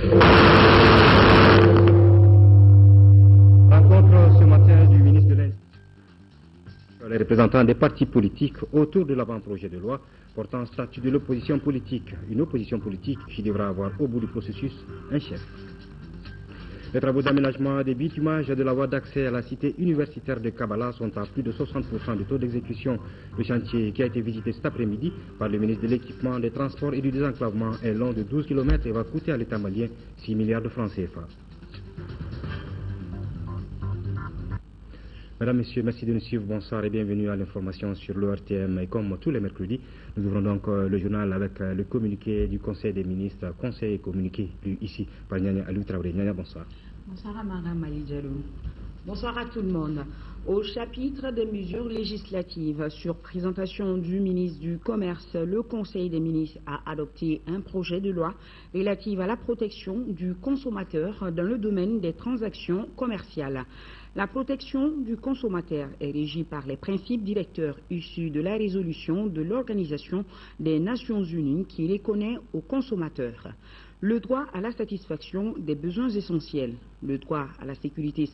Rencontre ce matin du ministre de l'Intérieur, les représentants des partis politiques autour de l'avant-projet de loi portant statut de l'opposition politique. Une opposition politique qui devra avoir au bout du processus un chef. Les travaux d'aménagement des bitumages de la voie d'accès à la cité universitaire de Kabbalah sont à plus de 60% de taux d'exécution. Le chantier qui a été visité cet après-midi par le ministre de l'Équipement, des Transports et du Désenclavement est long de 12 km et va coûter à l'État malien 6 milliards de francs CFA. Mesdames, Messieurs, merci de nous suivre. Bonsoir et bienvenue à l'information sur l'ORTM. Et comme tous les mercredis, nous ouvrons donc le journal avec le communiqué du Conseil des ministres, conseil et communiqué lu ici par Nyanya Alou Traoré. Nyanya, bonsoir. Bonsoir à Madame Ali Diallo. Bonsoir à tout le monde. Au chapitre des mesures législatives sur présentation du ministre du Commerce, le Conseil des ministres a adopté un projet de loi relatif à la protection du consommateur dans le domaine des transactions commerciales. La protection du consommateur est régie par les principes directeurs issus de la résolution de l'Organisation des Nations Unies qui reconnaît aux consommateurs le droit à la satisfaction des besoins essentiels, le droit à la sécurité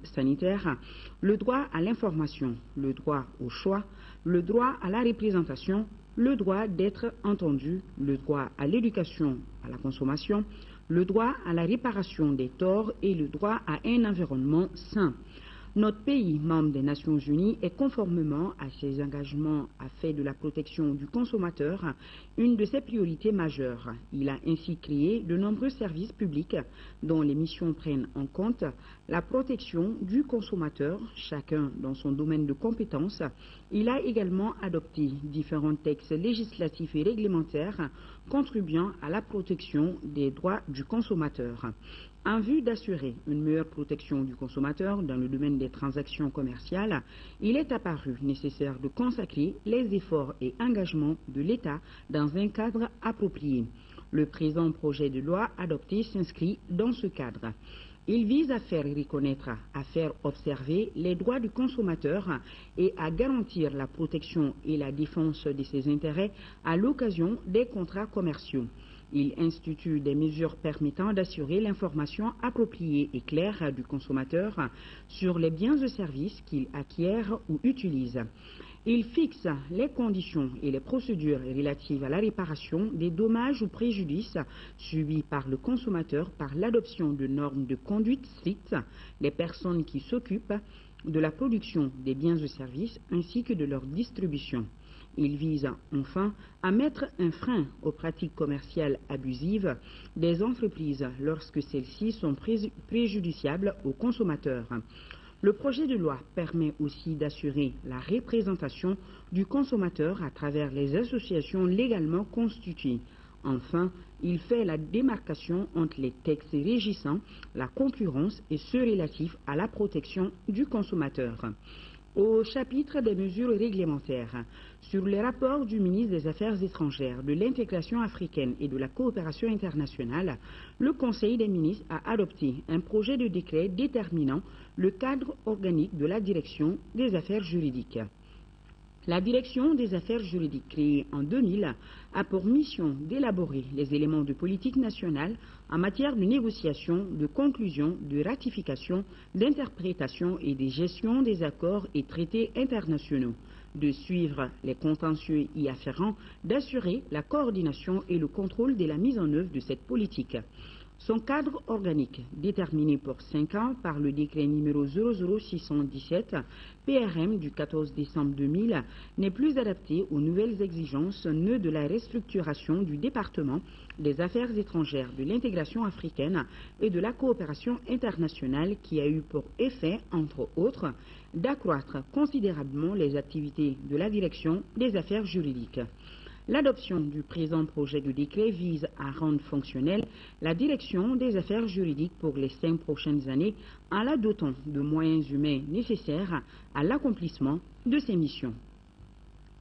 sanitaire, le droit à l'information, le droit au choix, le droit à la représentation, le droit d'être entendu, le droit à l'éducation à la consommation, le droit à la réparation des torts et le droit à un environnement sain. Notre pays, membre des Nations Unies, est conformément à ses engagements à fait de la protection du consommateur une de ses priorités majeures. Il a ainsi créé de nombreux services publics dont les missions prennent en compte la protection du consommateur, chacun dans son domaine de compétence. Il a également adopté différents textes législatifs et réglementaires contribuant à la protection des droits du consommateur. En vue d'assurer une meilleure protection du consommateur dans le domaine des transactions commerciales, il est apparu nécessaire de consacrer les efforts et engagements de l'État dans un cadre approprié. Le présent projet de loi adopté s'inscrit dans ce cadre. Il vise à faire reconnaître, à faire observer les droits du consommateur et à garantir la protection et la défense de ses intérêts à l'occasion des contrats commerciaux. Il institue des mesures permettant d'assurer l'information appropriée et claire du consommateur sur les biens et services qu'il acquiert ou utilise. Il fixe les conditions et les procédures relatives à la réparation des dommages ou préjudices subis par le consommateur par l'adoption de normes de conduite strictes, les personnes qui s'occupent de la production des biens et services ainsi que de leur distribution. Il vise enfin à mettre un frein aux pratiques commerciales abusives des entreprises lorsque celles-ci sont préjudiciables aux consommateurs. Le projet de loi permet aussi d'assurer la représentation du consommateur à travers les associations légalement constituées. Enfin, il fait la démarcation entre les textes régissant la concurrence et ceux relatifs à la protection du consommateur. Au chapitre des mesures réglementaires, sur les rapports du ministre des Affaires étrangères, de l'intégration africaine et de la coopération internationale, le Conseil des ministres a adopté un projet de décret déterminant le cadre organique de la direction des affaires juridiques. La direction des affaires juridiques créée en 2000 a pour mission d'élaborer les éléments de politique nationale en matière de négociation, de conclusion, de ratification, d'interprétation et de gestion des accords et traités internationaux, de suivre les contentieux y afférents, d'assurer la coordination et le contrôle de la mise en œuvre de cette politique. Son cadre organique, déterminé pour 5 ans par le décret numéro 00617 PRM du 14 décembre 2000, n'est plus adapté aux nouvelles exigences nées de la restructuration du département des affaires étrangères, de l'intégration africaine et de la coopération internationale qui a eu pour effet, entre autres, d'accroître considérablement les activités de la direction des affaires juridiques. L'adoption du présent projet de décret vise à rendre fonctionnelle la direction des affaires juridiques pour les 5 prochaines années en la dotant de moyens humains nécessaires à l'accomplissement de ses missions.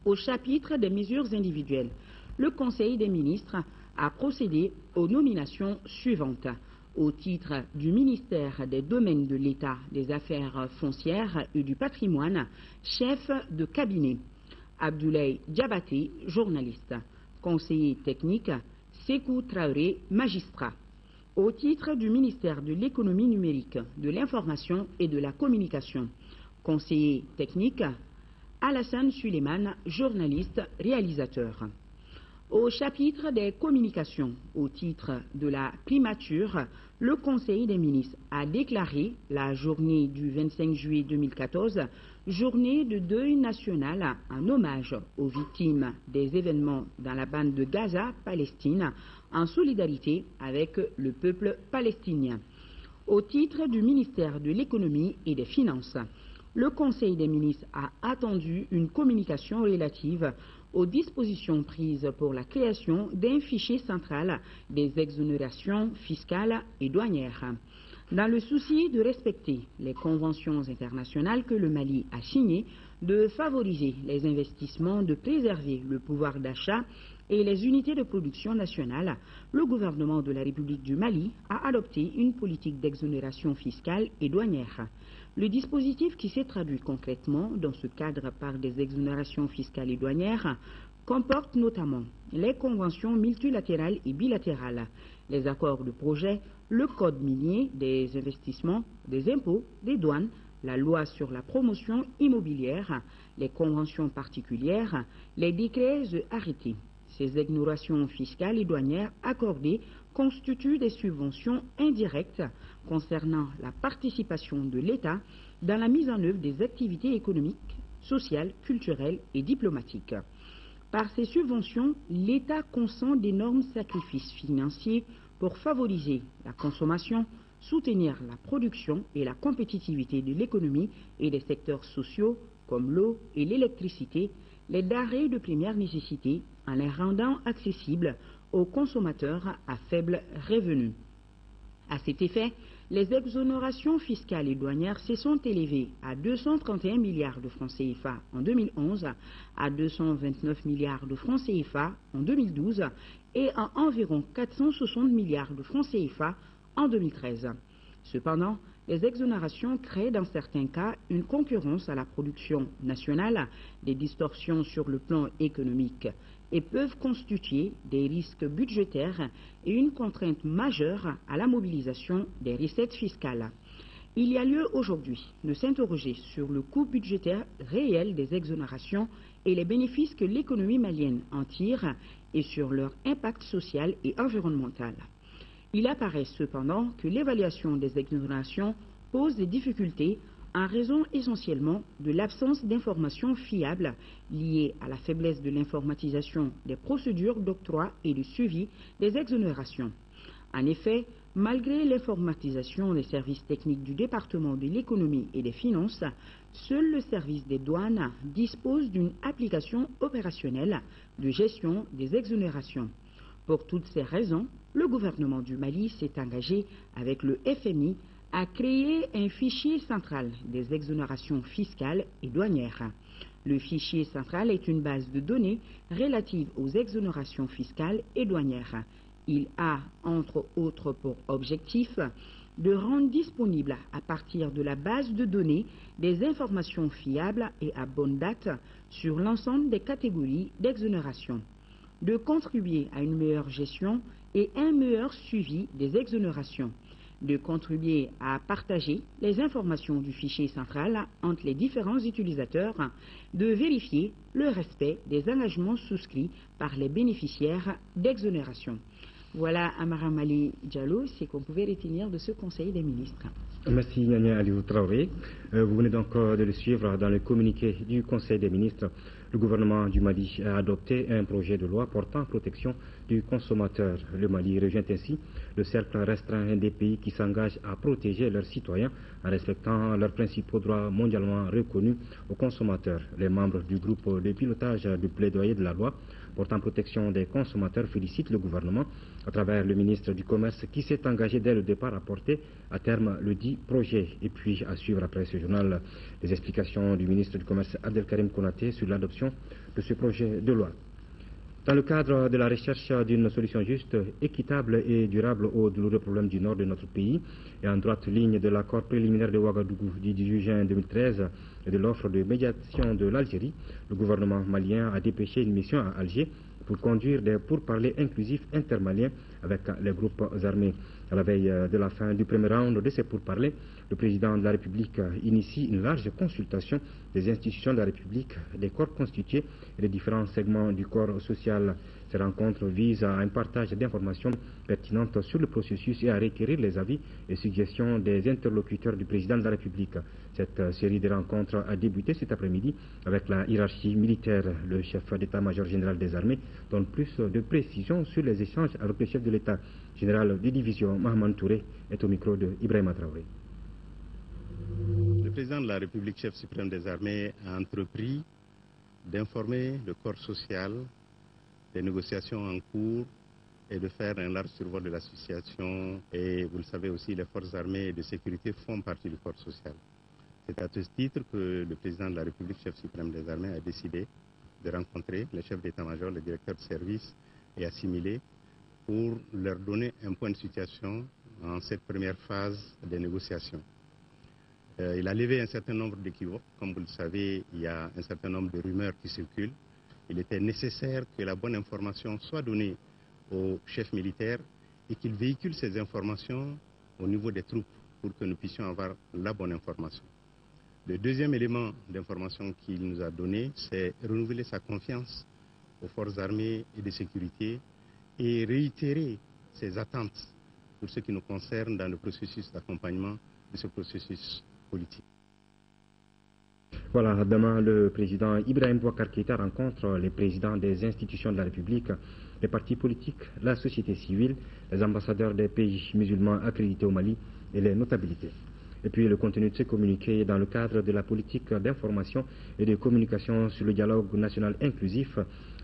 Au chapitre des mesures individuelles, le Conseil des ministres a procédé aux nominations suivantes. Au titre du ministère des Domaines de l'État, des Affaires foncières et du patrimoine, chef de cabinet. Abdoulaye Diabaté, journaliste. Conseiller technique, Sékou Traoré, magistrat. au titre du ministère de l'économie numérique, de l'information et de la communication. Conseiller technique, Alassane Suleiman, journaliste, réalisateur. Au chapitre des communications, au titre de la primature, le Conseil des ministres a déclaré la journée du 25 juillet 2014, journée de deuil national en hommage aux victimes des événements dans la bande de Gaza, Palestine, en solidarité avec le peuple palestinien. Au titre du ministère de l'économie et des finances, le Conseil des ministres a attendu une communication relative aux dispositions prises pour la création d'un fichier central des exonérations fiscales et douanières. Dans le souci de respecter les conventions internationales que le Mali a signées, de favoriser les investissements, de préserver le pouvoir d'achat et les unités de production nationales, le gouvernement de la République du Mali a adopté une politique d'exonération fiscale et douanière. Le dispositif qui s'est traduit concrètement dans ce cadre par des exonérations fiscales et douanières comporte notamment les conventions multilatérales et bilatérales, les accords de projet, le code minier, des investissements, des impôts, des douanes, la loi sur la promotion immobilière, les conventions particulières, les décrets et arrêtés. Ces exonérations fiscales et douanières accordées constituent des subventions indirectes concernant la participation de l'État dans la mise en œuvre des activités économiques, sociales, culturelles et diplomatiques. Par ces subventions, l'État consent d'énormes sacrifices financiers pour favoriser la consommation, soutenir la production et la compétitivité de l'économie et des secteurs sociaux comme l'eau et l'électricité, les denrées de première nécessité, en les rendant accessibles aux consommateurs à faible revenu. À cet effet, les exonérations fiscales et douanières se sont élevées à 231 milliards de francs CFA en 2011, à 229 milliards de francs CFA en 2012 et à environ 460 milliards de francs CFA en 2013. Cependant, les exonérations créent dans certains cas une concurrence à la production nationale, des distorsions sur le plan économique et peuvent constituer des risques budgétaires et une contrainte majeure à la mobilisation des recettes fiscales. Il y a lieu aujourd'hui de s'interroger sur le coût budgétaire réel des exonérations et les bénéfices que l'économie malienne en tire et sur leur impact social et environnemental. Il apparaît cependant que l'évaluation des exonérations pose des difficultés en raison essentiellement de l'absence d'informations fiables liées à la faiblesse de l'informatisation des procédures d'octroi et de suivi des exonérations. En effet, malgré l'informatisation des services techniques du département de l'économie et des finances, seul le service des douanes dispose d'une application opérationnelle de gestion des exonérations. Pour toutes ces raisons, le gouvernement du Mali s'est engagé avec le FMI à créer un fichier central des exonérations fiscales et douanières. Le fichier central est une base de données relative aux exonérations fiscales et douanières. Il a, entre autres, pour objectif de rendre disponible à partir de la base de données des informations fiables et à bonne date sur l'ensemble des catégories d'exonération, de contribuer à une meilleure gestion et un meilleur suivi des exonérations, de contribuer à partager les informations du fichier central entre les différents utilisateurs, de vérifier le respect des engagements souscrits par les bénéficiaires d'exonération. Voilà, Amara Mali Diallo, c'est qu'on pouvait retenir de ce Conseil des ministres. Merci Nyanya Aliou Traoré. Vous venez donc de le suivre dans le communiqué du Conseil des ministres. Le gouvernement du Mali a adopté un projet de loi portant protection du consommateur. Le Mali rejoint ainsi le cercle restreint des pays qui s'engagent à protéger leurs citoyens en respectant leurs principaux droits mondialement reconnus aux consommateurs. Les membres du groupe de pilotage du plaidoyer de la loi portant protection des consommateurs félicitent le gouvernement à travers le ministre du Commerce qui s'est engagé dès le départ à porter à terme le dit projet. Et puis à suivre après ce journal les explications du ministre du Commerce Abdelkarim Konaté sur l'adoption de ce projet de loi. Dans le cadre de la recherche d'une solution juste, équitable et durable aux douloureux problèmes du nord de notre pays et en droite ligne de l'accord préliminaire de Ouagadougou du 18 juin 2013 et de l'offre de médiation de l'Algérie, le gouvernement malien a dépêché une mission à Alger pour conduire des pourparlers inclusifs intermaliens avec les groupes armés. À la veille de la fin du premier round de ces pourparlers, le président de la République initie une large consultation des institutions de la République, des corps constitués et des différents segments du corps social. Ces rencontres visent à un partage d'informations pertinentes sur le processus et à requérir les avis et suggestions des interlocuteurs du président de la République. Cette série de rencontres a débuté cet après-midi avec la hiérarchie militaire. Le chef d'état-major général des armées donne plus de précisions sur les échanges avec le chef de l'État. Général de division Mahaman Touré est au micro de Ibrahima Traoré. Le président de la République, chef suprême des armées, a entrepris d'informer le corps social des négociations en cours et de faire un large survol de la situation. Et vous le savez aussi, les forces armées et de sécurité font partie du corps social. C'est à ce titre que le président de la République, chef suprême des armées, a décidé de rencontrer les chefs d'état-major, les directeurs de service et assimilés pour leur donner un point de situation en cette première phase des négociations. Il a levé un certain nombre d'équivoques. Comme vous le savez, il y a un certain nombre de rumeurs qui circulent. Il était nécessaire que la bonne information soit donnée aux chefs militaires et qu'ils véhiculent ces informations au niveau des troupes pour que nous puissions avoir la bonne information. Le deuxième élément d'information qu'il nous a donné, c'est renouveler sa confiance aux forces armées et de sécurité et réitérer ses attentes pour ce qui nous concerne dans le processus d'accompagnement de ce processus politique. Voilà, demain, le président Ibrahim Boubacar Keïta rencontre les présidents des institutions de la République, les partis politiques, la société civile, les ambassadeurs des pays musulmans accrédités au Mali et les notabilités. Et puis le contenu de ce communiqué dans le cadre de la politique d'information et de communication sur le dialogue national inclusif.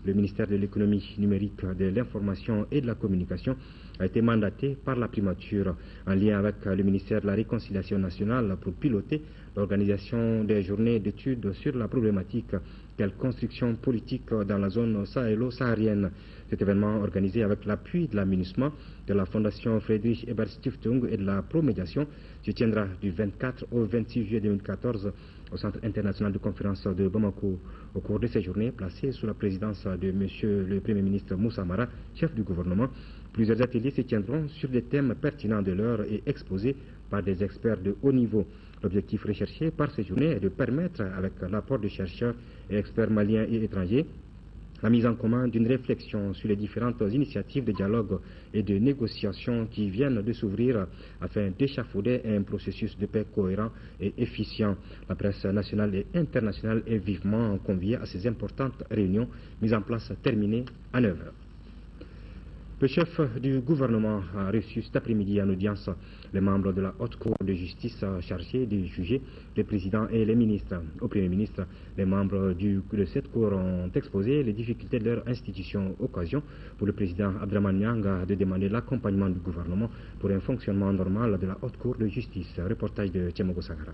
Le ministère de l'économie numérique, de l'information et de la communication a été mandaté par la primature en lien avec le ministère de la Réconciliation nationale pour piloter l'organisation des journées d'études sur la problématique quelle construction politique dans la zone sahélo-saharienne. Cet événement organisé avec l'appui de la MINUSMA, de la Fondation Friedrich Ebert Stiftung et de la Promédiation se tiendra du 24 au 26 juillet 2014 au Centre international de conférence de Bamako. Au cours de ces journées, placées sous la présidence de M. le Premier ministre Moussa Mara, chef du gouvernement, plusieurs ateliers se tiendront sur des thèmes pertinents de l'heure et exposés par des experts de haut niveau. L'objectif recherché par ces journées est de permettre, avec l'apport de chercheurs et experts maliens et étrangers, la mise en commun d'une réflexion sur les différentes initiatives de dialogue et de négociation qui viennent de s'ouvrir afin d'échafauder un processus de paix cohérent et efficient. La presse nationale et internationale est vivement conviée à ces importantes réunions mises en place terminées à 9 h. Le chef du gouvernement a reçu cet après-midi en audience les membres de la haute cour de justice chargés de juger les présidents et les ministres. Au Premier ministre, les membres de cette cour ont exposé les difficultés de leur institution. Occasion pour le président Abdraman Nyanga de demander l'accompagnement du gouvernement pour un fonctionnement normal de la haute cour de justice. Reportage de Tchemogo Sagara.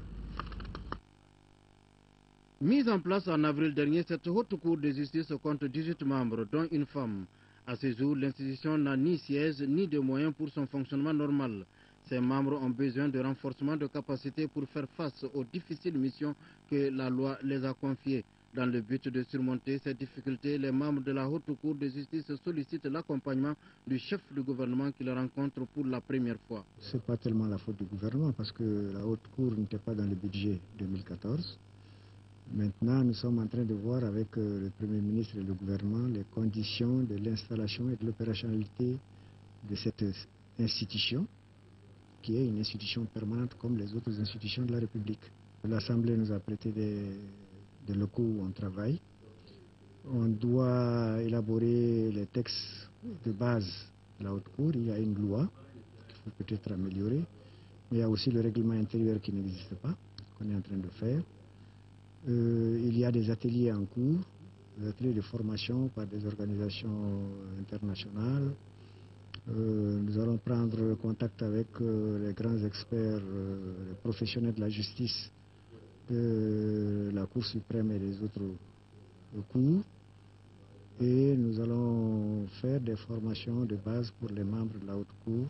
Mise en place en avril dernier, cette haute cour de justice compte 18 membres, dont une femme. À ce jour, l'institution n'a ni siège ni de moyens pour son fonctionnement normal. Ces membres ont besoin de renforcement de capacités pour faire face aux difficiles missions que la loi les a confiées. Dans le but de surmonter ces difficultés, les membres de la Haute Cour de justice sollicitent l'accompagnement du chef du gouvernement qui le rencontre pour la première fois. Ce n'est pas tellement la faute du gouvernement parce que la Haute Cour n'était pas dans le budget 2014. Maintenant, nous sommes en train de voir avec le Premier ministre et le gouvernement les conditions de l'installation et de l'opérationnalité de cette institution, qui est une institution permanente comme les autres institutions de la République. L'Assemblée nous a prêté des locaux où on travaille. On doit élaborer les textes de base de la Haute Cour. Il y a une loi qu'il faut peut-être améliorer, mais il y a aussi le règlement intérieur qui n'existe pas, qu'on est en train de faire. Il y a des ateliers en cours, des ateliers de formation par des organisations internationales. Nous allons prendre contact avec les grands experts, les professionnels de la justice, de la Cour suprême et des autres cours. Et nous allons faire des formations de base pour les membres de la Haute Cour.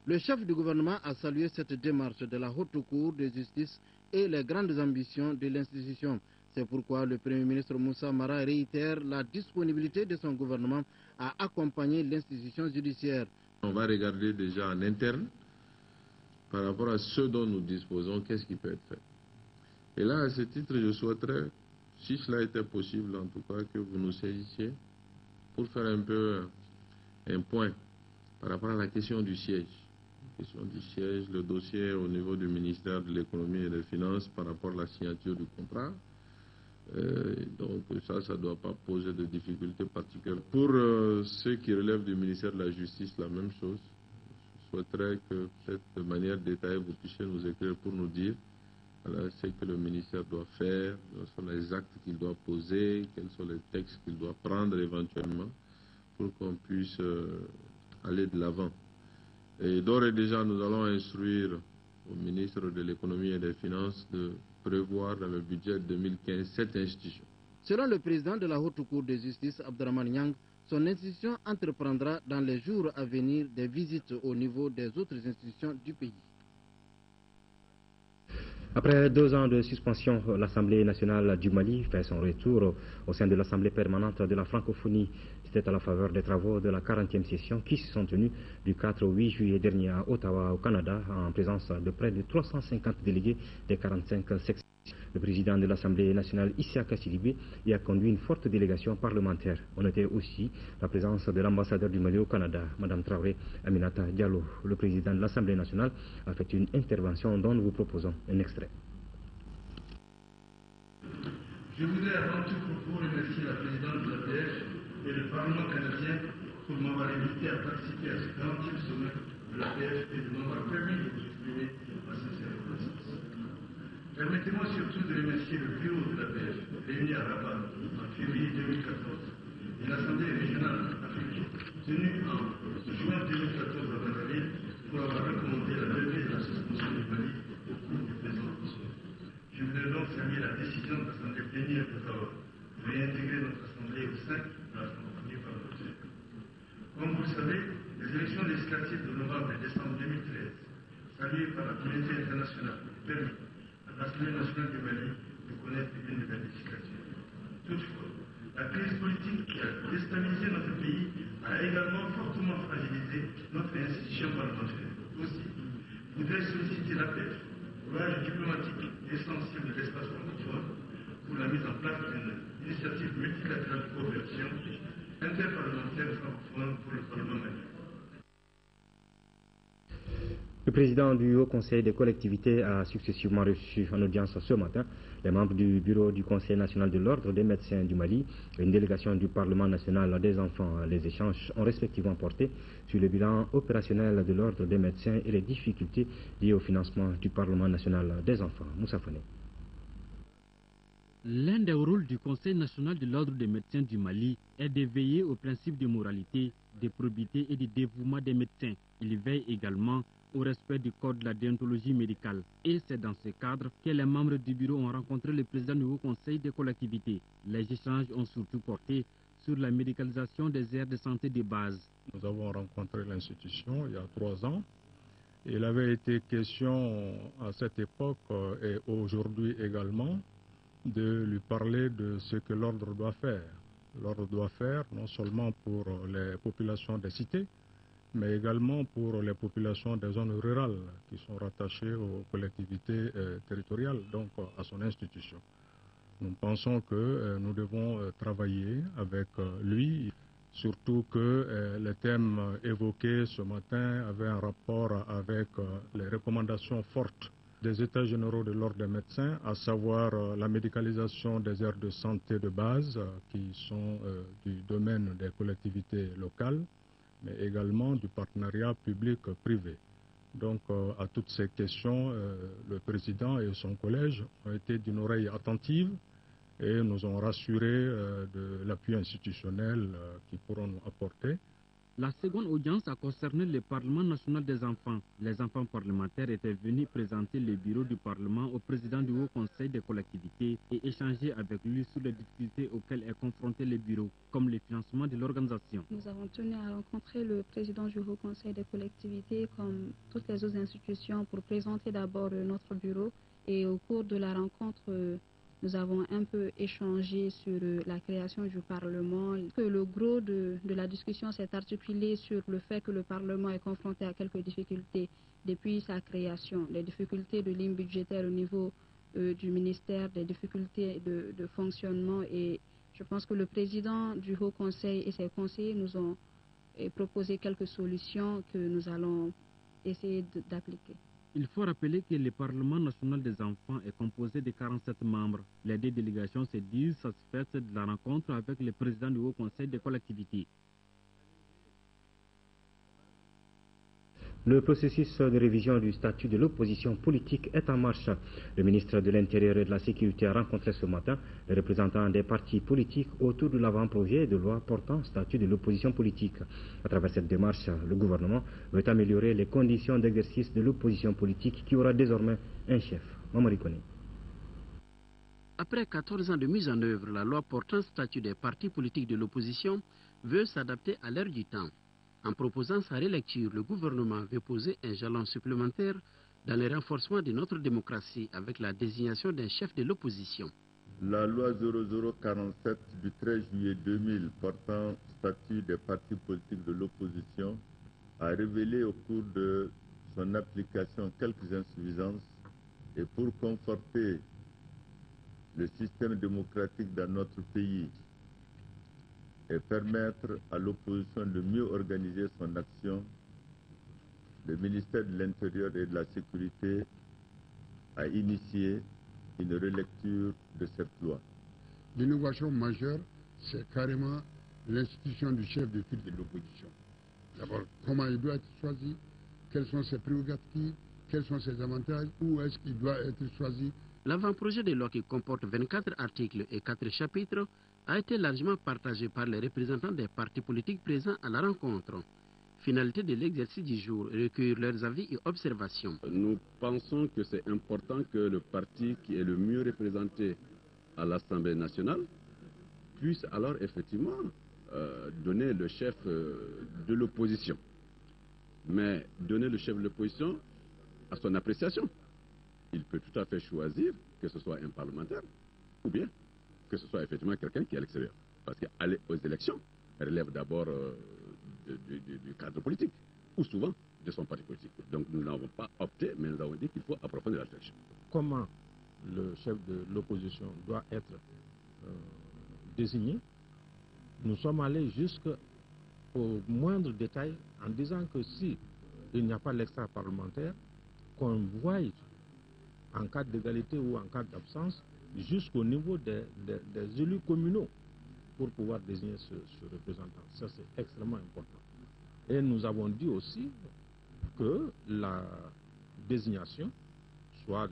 Le chef du gouvernement a salué cette démarche de la Haute Cour de justice et les grandes ambitions de l'institution. C'est pourquoi le Premier ministre Moussa Mara réitère la disponibilité de son gouvernement à accompagner l'institution judiciaire. On va regarder déjà en interne, par rapport à ce dont nous disposons, qu'est-ce qui peut être fait. Et là, à ce titre, je souhaiterais, si cela était possible en tout cas, que vous nous saisissiez pour faire un peu un point par rapport à la question du siège. La question du siège, le dossier au niveau du ministère de l'économie et des finances par rapport à la signature du contrat. Donc ça ne doit pas poser de difficultés particulières. Pour ceux qui relèvent du ministère de la Justice, la même chose. Je souhaiterais que peut-être de manière détaillée, vous puissiez nous écrire pour nous dire voilà, ce que le ministère doit faire, quels sont les actes qu'il doit poser, quels sont les textes qu'il doit prendre éventuellement pour qu'on puisse aller de l'avant. Et d'ores et déjà, nous allons instruire au ministre de l'économie et des finances de prévoir dans le budget 2015 cette institution. Selon le président de la Haute Cour de justice, Abdraman Niang, son institution entreprendra dans les jours à venir des visites au niveau des autres institutions du pays. Après 2 ans de suspension, l'Assemblée nationale du Mali fait son retour au sein de l'Assemblée permanente de la francophonie. C'était à la faveur des travaux de la 40e session qui se sont tenus du 4 au 8 juillet dernier à Ottawa, au Canada, en présence de près de 350 délégués des 45 sections. Le président de l'Assemblée nationale, Issaka Sidibé, y a conduit une forte délégation parlementaire. On notait aussi la présence de l'ambassadeur du Mali au Canada, Mme Traoré Aminata Diallo. Le président de l'Assemblée nationale a fait une intervention dont nous vous proposons un extrait. Je voudrais avant tout remercier la présidente de l'APF et le Parlement canadien pour m'avoir invité à participer à ce 40e sommet de l'APF et de m'avoir permis de vous exprimer ma sincère reconnaissance. Permettez-moi surtout de remercier le bureau de l'APF, réuni à Rabat en février 2014, et l'Assemblée régionale africaine, tenue en juin 2014 à Brazzaville, pour avoir recommandé la levée de la suspension du Mali au cours du présent sommet. Je voudrais donc saluer la décision de l'Assemblée plénière d'Ottawa de réintégrer notre Assemblée au sein de la francophonie parlementaire. Comme vous le savez, les élections législatives de novembre et décembre 2013, saluées par la communauté internationale, ont permis l'Assemblée nationale du Mali de connaître une nouvelle législature. Toutefois, la crise politique qui a déstabilisé notre pays a également fortement fragilisé notre institution parlementaire. Aussi, je voudrais solliciter l'APF, l'ouvrage diplomatique essentiel de l'espace francophone, pour la mise en place d'une initiative multilatérale de coopération interparlementaire francophone pour le Parlement malien. Le président du Haut Conseil des collectivités a successivement reçu en audience ce matin les membres du bureau du Conseil national de l'Ordre des médecins du Mali et une délégation du Parlement national des enfants. Les échanges ont respectivement porté sur le bilan opérationnel de l'Ordre des médecins et les difficultés liées au financement du Parlement national des enfants. Moussa Fane. L'un des rôles du Conseil national de l'Ordre des médecins du Mali est de veiller aux principes de moralité, de probité et de dévouement des médecins. Il veille également au respect du code de la déontologie médicale. Et c'est dans ce cadre que les membres du bureau ont rencontré le président du Haut Conseil des collectivités. Les échanges ont surtout porté sur la médicalisation des aires de santé de base. Nous avons rencontré l'institution il y a 3 ans. Il avait été question à cette époque et aujourd'hui également de lui parler de ce que l'ordre doit faire. L'ordre doit faire non seulement pour les populations des cités, mais également pour les populations des zones rurales qui sont rattachées aux collectivités territoriales, donc à son institution. Nous pensons que nous devons travailler avec lui, surtout que les thèmes évoqués ce matin avaient un rapport avec les recommandations fortes des États généraux de l'Ordre des médecins, à savoir la médicalisation des aires de santé de base qui sont du domaine des collectivités locales, mais également du partenariat public-privé. Donc à toutes ces questions, le président et son collège ont été d'une oreille attentive et nous ont rassurés de l'appui institutionnel qu'ils pourront nous apporter. La seconde audience a concerné le Parlement national des enfants. Les enfants parlementaires étaient venus présenter le bureau du Parlement au président du Haut Conseil des collectivités et échanger avec lui sur les difficultés auxquelles est confronté le bureau, comme le financement de l'organisation. Nous avons tenu à rencontrer le président du Haut Conseil des collectivités, comme toutes les autres institutions, pour présenter d'abord notre bureau. Et au cours de la rencontre, nous avons un peu échangé sur la création du Parlement. Que le gros de la discussion s'est articulé sur le fait que le Parlement est confronté à quelques difficultés depuis sa création, les difficultés de ligne budgétaire au niveau du ministère, des difficultés de fonctionnement, et je pense que le président du Haut Conseil et ses conseillers nous ont proposé quelques solutions que nous allons essayer d'appliquer. Il faut rappeler que le Parlement national des enfants est composé de 47 membres. Les deux délégations se disent satisfaites de la rencontre avec le président du Haut Conseil des collectivités. Le processus de révision du statut de l'opposition politique est en marche. Le ministre de l'Intérieur et de la Sécurité a rencontré ce matin les représentants des partis politiques autour de l'avant-projet de loi portant statut de l'opposition politique. À travers cette démarche, le gouvernement veut améliorer les conditions d'exercice de l'opposition politique qui aura désormais un chef. Mamari Kone. Après 14 ans de mise en œuvre, la loi portant statut des partis politiques de l'opposition veut s'adapter à l'ère du temps. En proposant sa relecture, le gouvernement veut poser un jalon supplémentaire dans le renforcement de notre démocratie avec la désignation d'un chef de l'opposition. La loi 0047 du 13 juillet 2000 portant statut des partis politiques de l'opposition a révélé au cours de son application quelques insuffisances, et pour conforter le système démocratique dans notre pays et permettre à l'opposition de mieux organiser son action, le ministère de l'Intérieur et de la Sécurité a initié une relecture de cette loi. L'innovation majeure, c'est carrément l'institution du chef de file de l'opposition. D'abord, comment il doit être choisi, quelles sont ses prérogatives, quels sont ses avantages, où est-ce qu'il doit être choisi. L'avant-projet de loi qui comporte 24 articles et 4 chapitres a été largement partagé par les représentants des partis politiques présents à la rencontre. Finalité de l'exercice du jour, recueillir leurs avis et observations. Nous pensons que c'est important que le parti qui est le mieux représenté à l'Assemblée nationale puisse alors effectivement donner le chef de l'opposition. Mais donner le chef de l'opposition à son appréciation. Il peut tout à fait choisir que ce soit un parlementaire ou bien que ce soit effectivement quelqu'un qui est à l'extérieur. Parce qu'aller aux élections relève d'abord du cadre politique, ou souvent de son parti politique. Donc nous n'avons pas opté, mais nous avons dit qu'il faut approfondir la réflexion. Comment le chef de l'opposition doit être désigné? Nous sommes allés jusqu'au moindre détail en disant que si il n'y a pas l'extra-parlementaire, qu'on voie en cas d'égalité ou en cas d'absence, jusqu'au niveau des élus communaux pour pouvoir désigner ce représentant. Ça, c'est extrêmement important. Et nous avons dit aussi que la désignation soit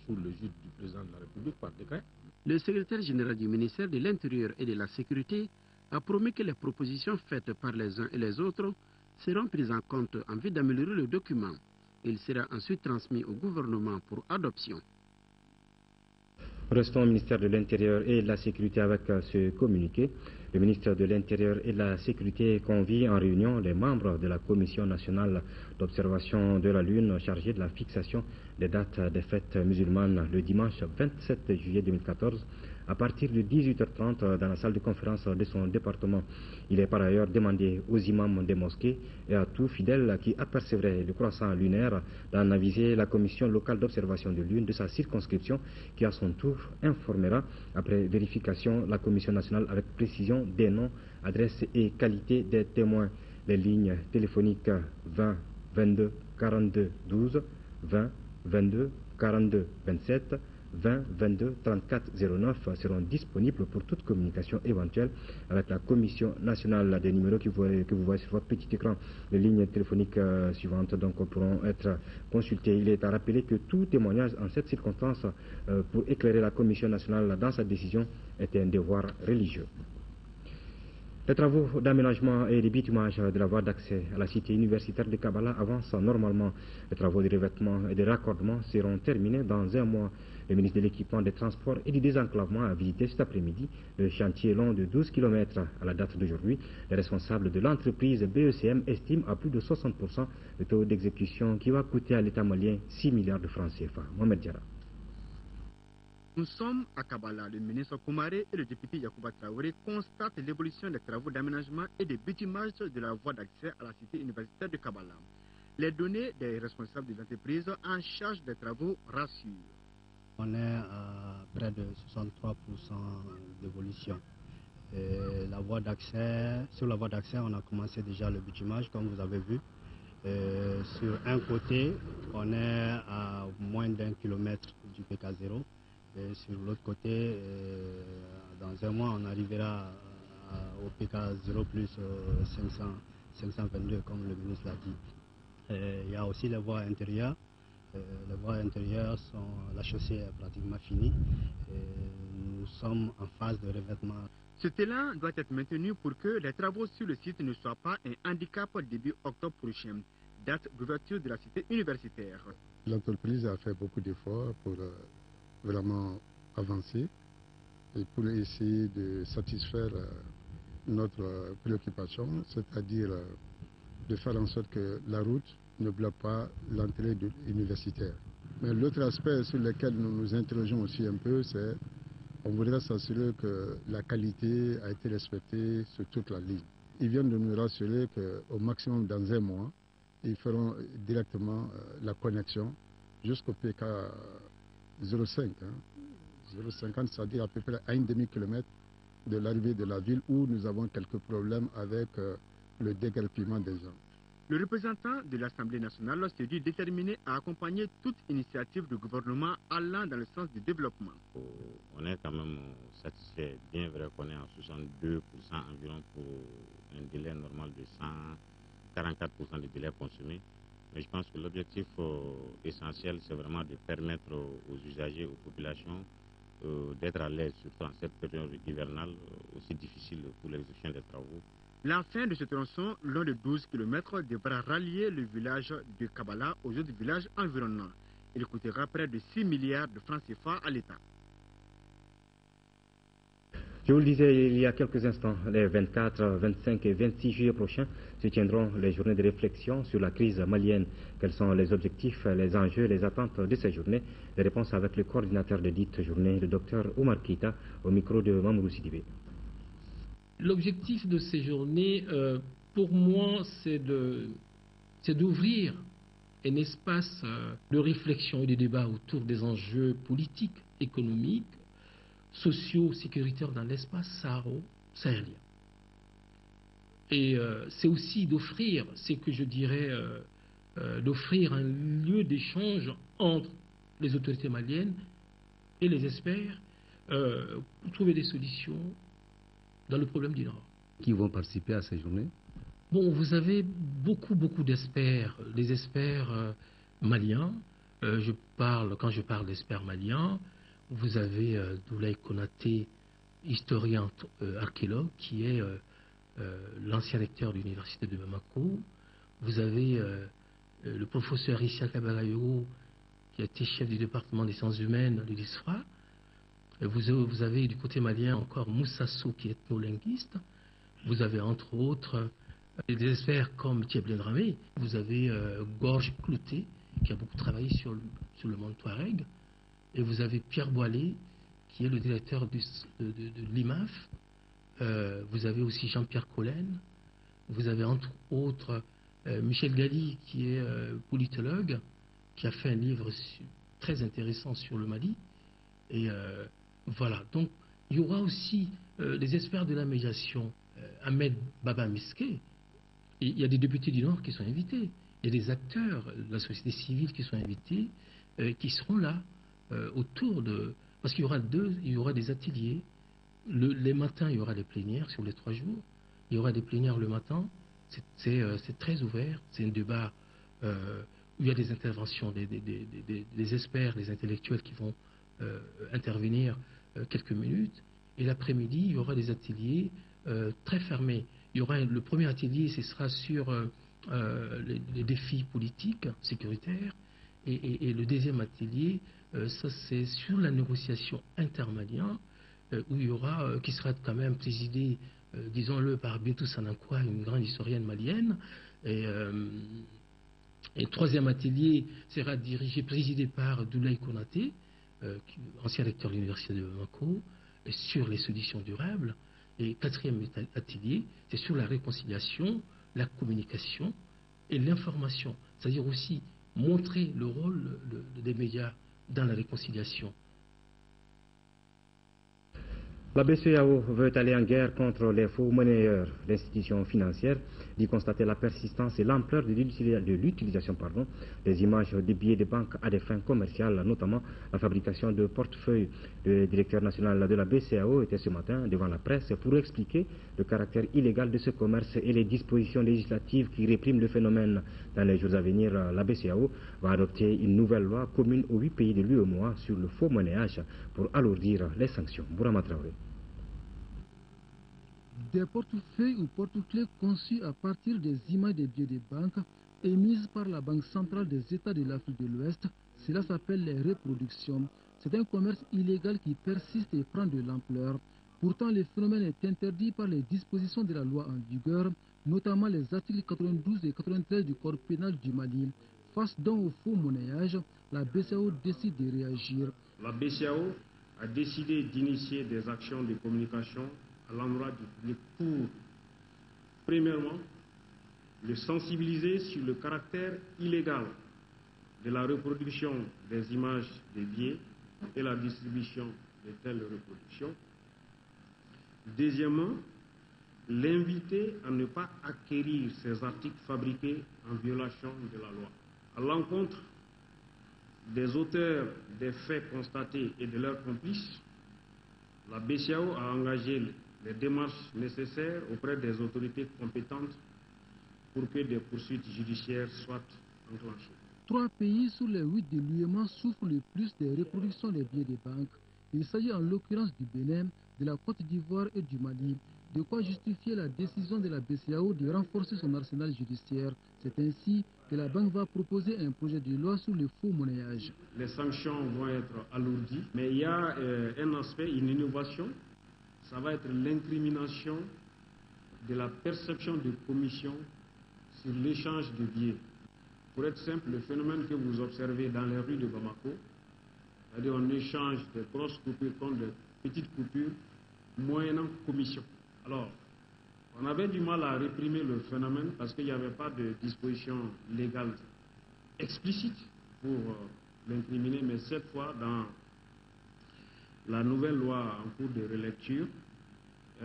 sous le gide du président de la République par décret. Le secrétaire général du ministère de l'Intérieur et de la Sécurité a promis que les propositions faites par les uns et les autres seront prises en compte en vue d'améliorer le document. Il sera ensuite transmis au gouvernement pour adoption. Restons au ministère de l'Intérieur et de la Sécurité avec ce communiqué. Le ministre de l'Intérieur et de la Sécurité convie en réunion les membres de la Commission nationale d'observation de la Lune chargée de la fixation des dates des fêtes musulmanes le dimanche 27 juillet 2014 à partir de 18h30 dans la salle de conférence de son département. Il est par ailleurs demandé aux imams des mosquées et à tous fidèles qui apercevraient le croissant lunaire d'en aviser la commission locale d'observation de lune de sa circonscription qui à son tour informera après vérification la commission nationale avec précision des noms, adresses et qualité des témoins. Les lignes téléphoniques 20 22 42 12, 20 22 42 27, 20 22 34 09 seront disponibles pour toute communication éventuelle avec la Commission nationale. Des numéros que vous voyez sur votre petit écran. Les lignes téléphoniques suivantes donc pourront être consultées. Il est à rappeler que tout témoignage en cette circonstance pour éclairer la Commission nationale dans sa décision est un devoir religieux. Les travaux d'aménagement et de bitumage de la voie d'accès à la cité universitaire de Kabala avancent normalement. Les travaux de revêtement et de raccordement seront terminés dans un mois. Le ministre de l'Équipement, des Transports et du Désenclavement a visité cet après-midi le chantier long de 12 km. À la date d'aujourd'hui, les responsables de l'entreprise BECM estiment à plus de 60% le taux d'exécution qui va coûter à l'État malien 6 milliards de francs CFA. Mohamed Diarra. Nous sommes à Kabala. Le ministre Koumaré et le député Yacouba Traoré constatent l'évolution des travaux d'aménagement et de bitumage de la voie d'accès à la cité universitaire de Kabala. Les données des responsables de l'entreprise en charge des travaux rassurent. On est à près de 63% d'évolution. Sur la voie d'accès, on a commencé déjà le bitumage, comme vous avez vu. Sur un côté, on est à moins d'1 kilomètre du PK0. Et sur l'autre côté, dans un mois, on arrivera au PK0 plus 522, comme le ministre l'a dit. Il y a aussi les voies intérieures. Les voies intérieures la chaussée est pratiquement finie. Nous sommes en phase de revêtement. Cet élan doit être maintenu pour que les travaux sur le site ne soient pas un handicap début octobre prochain, date d'ouverture de la cité universitaire. L'entreprise a fait beaucoup d'efforts pour vraiment avancer et pour essayer de satisfaire notre préoccupation, c'est-à-dire de faire en sorte que la route ne bloque pas l'entrée de l'universitaire. Mais l'autre aspect sur lequel nous nous interrogeons aussi un peu, c'est on voudrait s'assurer que la qualité a été respectée sur toute la ligne. Ils viennent de nous rassurer qu'au maximum dans un mois, ils feront directement la connexion jusqu'au PK 0,5. 0,50, c'est-à-dire à peu près à un demi-kilomètre de l'arrivée de la ville où nous avons quelques problèmes avec le déguerpissement des gens. Le représentant de l'Assemblée nationale s'est dit déterminé à accompagner toute initiative du gouvernement allant dans le sens du développement. On est quand même satisfait, bien vrai qu'on est à 62% environ pour un délai normal de 144% de délai consommé. Mais je pense que l'objectif essentiel, c'est vraiment de permettre aux usagers, aux populations, d'être à l'aise, surtout en cette période hivernale aussi difficile pour l'exécution des travaux. La fin de ce tronçon, long de 12 km, devra rallier le village de Kabala aux autres villages environnants. Il coûtera près de 6 milliards de francs CFA à l'État. Je vous le disais il y a quelques instants, les 24, 25 et 26 juillet prochains se tiendront les journées de réflexion sur la crise malienne. Quels sont les objectifs, les enjeux, les attentes de ces journées? Les réponses avec le coordinateur de dite journée, le docteur Oumar Keïta, au micro de Mamoudou Sidibé. L'objectif de ces journées, pour moi, c'est d'ouvrir un espace de réflexion et de débat autour des enjeux politiques, économiques, sociaux, sécuritaires dans l'espace sahélien. Et c'est aussi d'offrir, c'est que je dirais, d'offrir un lieu d'échange entre les autorités maliennes et les experts pour trouver des solutions dans le problème du Nord. Qui vont participer à ces journées? Bon, vous avez beaucoup d'experts, des experts maliens. Quand je parle d'experts maliens, vous avez Doulaye Konaté, historien archéologue, qui est l'ancien recteur de l'université de Bamako. Vous avez le professeur Issa Kabalayo, qui a été chef du département des sciences humaines de l'ISFRA. Vous avez du côté malien encore Moussassou, qui est ethnolinguiste. Vous avez entre autres des experts comme Thierry Dramé. Vous avez Gorge Clouté, qui a beaucoup travaillé sur le monde Touareg. Et vous avez Pierre Boilet, qui est le directeur de l'IMAF. Vous avez aussi Jean-Pierre Collen. Vous avez entre autres Michel Gali, qui est politologue, qui a fait un livre très intéressant sur le Mali. Et voilà, donc il y aura aussi des experts de la médiation, Ahmed Baba Miske. Il y a des députés du Nord qui sont invités. Il y a des acteurs de la société civile qui sont invités, qui seront là autour de... Parce qu'il y aura des ateliers. Les matins, il y aura des plénières sur les 3 jours. Il y aura des plénières le matin. C'est très ouvert. C'est un débat où il y a des interventions des experts, des intellectuels qui vont intervenir quelques minutes. Et l'après-midi, il y aura des ateliers très fermés. Il y aura le premier atelier, ce sera sur les défis politiques, sécuritaires. Et le deuxième atelier, ça c'est sur la négociation intermalienne, où il y aura, qui sera quand même présidé, disons-le, par Bintou Sanankwa, une grande historienne malienne. Et le troisième atelier sera présidé par Doulaye Konaté, ancien recteur de l'université de Bamako, sur les solutions durables. Et quatrième atelier, c'est sur la réconciliation, la communication et l'information. C'est-à-dire aussi montrer le rôle des médias dans la réconciliation. La BCEAO veut aller en guerre contre les faux monnayeurs. L'institution financière dit constater la persistance et l'ampleur de l'utilisation des images des billets de banque à des fins commerciales, notamment la fabrication de portefeuilles. Le directeur national de la BCEAO était ce matin devant la presse pour expliquer le caractère illégal de ce commerce et les dispositions législatives qui répriment le phénomène. Dans les jours à venir, la BCEAO va adopter une nouvelle loi commune aux 8 pays de l'UEMOA sur le faux monnayage pour alourdir les sanctions. Bourama Traoré. Des portefeuilles ou porte-clés conçus à partir des images des billets de banque émises par la Banque centrale des États de l'Afrique de l'Ouest, cela s'appelle les reproductions. C'est un commerce illégal qui persiste et prend de l'ampleur. Pourtant, le phénomène est interdit par les dispositions de la loi en vigueur, notamment les articles 92 et 93 du Code pénal du Mali. Face donc au faux monnayage, la BCEAO décide de réagir. La BCEAO a décidé d'initier des actions de communication à l'endroit du public pour, premièrement, le sensibiliser sur le caractère illégal de la reproduction des images des billets et la distribution de telles reproductions. Deuxièmement, l'inviter à ne pas acquérir ces articles fabriqués en violation de la loi. À l'encontre des auteurs des faits constatés et de leurs complices, la BCEAO a engagé les démarches nécessaires auprès des autorités compétentes pour que des poursuites judiciaires soient enclenchées. 3 pays sur les 8 de l'UEMOA souffrent le plus des reproductions des billets de banque. Il s'agit en l'occurrence du Bénin, de la Côte d'Ivoire et du Mali. De quoi justifier la décision de la BCEAO de renforcer son arsenal judiciaire. C'est ainsi que la banque va proposer un projet de loi sur le faux monnayage. Les sanctions vont être alourdies, mais il y a un aspect, une innovation. Ça va être l'incrimination de la perception de commission sur l'échange de billets. Pour être simple, le phénomène que vous observez dans les rues de Bamako, c'est-à-dire on échange des grosses coupures contre des petites coupures, moyennant commission. Alors, on avait du mal à réprimer le phénomène parce qu'il n'y avait pas de disposition légale explicite pour l'incriminer, mais cette fois, dans la nouvelle loi en cours de relecture,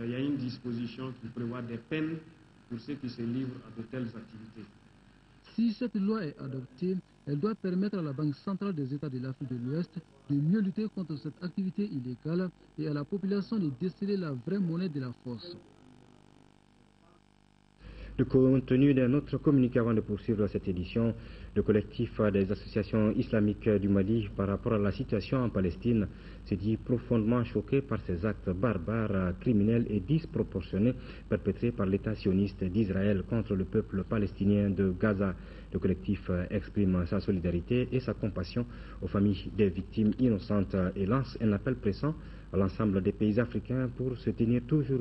il y a une disposition qui prévoit des peines pour ceux qui se livrent à de telles activités. Si cette loi est adoptée, elle doit permettre à la Banque centrale des États de l'Afrique de l'Ouest de mieux lutter contre cette activité illégale et à la population de déceler la vraie monnaie de la force. Le contenu d'un autre communiqué avant de poursuivre cette édition, le collectif des associations islamiques du Mali par rapport à la situation en Palestine se dit profondément choqué par ces actes barbares, criminels et disproportionnés perpétrés par l'État sioniste d'Israël contre le peuple palestinien de Gaza. Le collectif exprime sa solidarité et sa compassion aux familles des victimes innocentes et lance un appel pressant à l'ensemble des pays africains pour se tenir toujours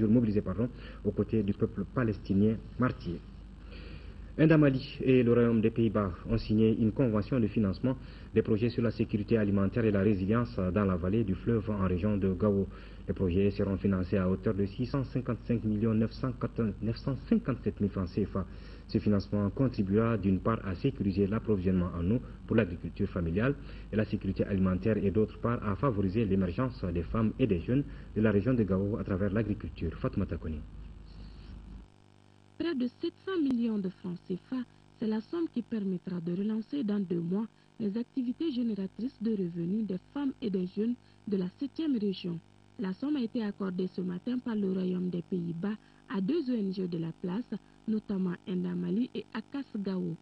mobilisés aux côtés du peuple palestinien martyr. Indamali et le Royaume des Pays-Bas ont signé une convention de financement des projets sur la sécurité alimentaire et la résilience dans la vallée du fleuve en région de Gao. Les projets seront financés à hauteur de 655 957 000 francs CFA. Ce financement contribuera d'une part à sécuriser l'approvisionnement en eau pour l'agriculture familiale et la sécurité alimentaire et d'autre part à favoriser l'émergence des femmes et des jeunes de la région de Gao à travers l'agriculture. Fatoumata Koni. Près de 700 millions de francs CFA, c'est la somme qui permettra de relancer dans 2 mois les activités génératrices de revenus des femmes et des jeunes de la 7e région. La somme a été accordée ce matin par le Royaume des Pays-Bas à 2 ONG de la place, notamment Indamali et Akas Gao.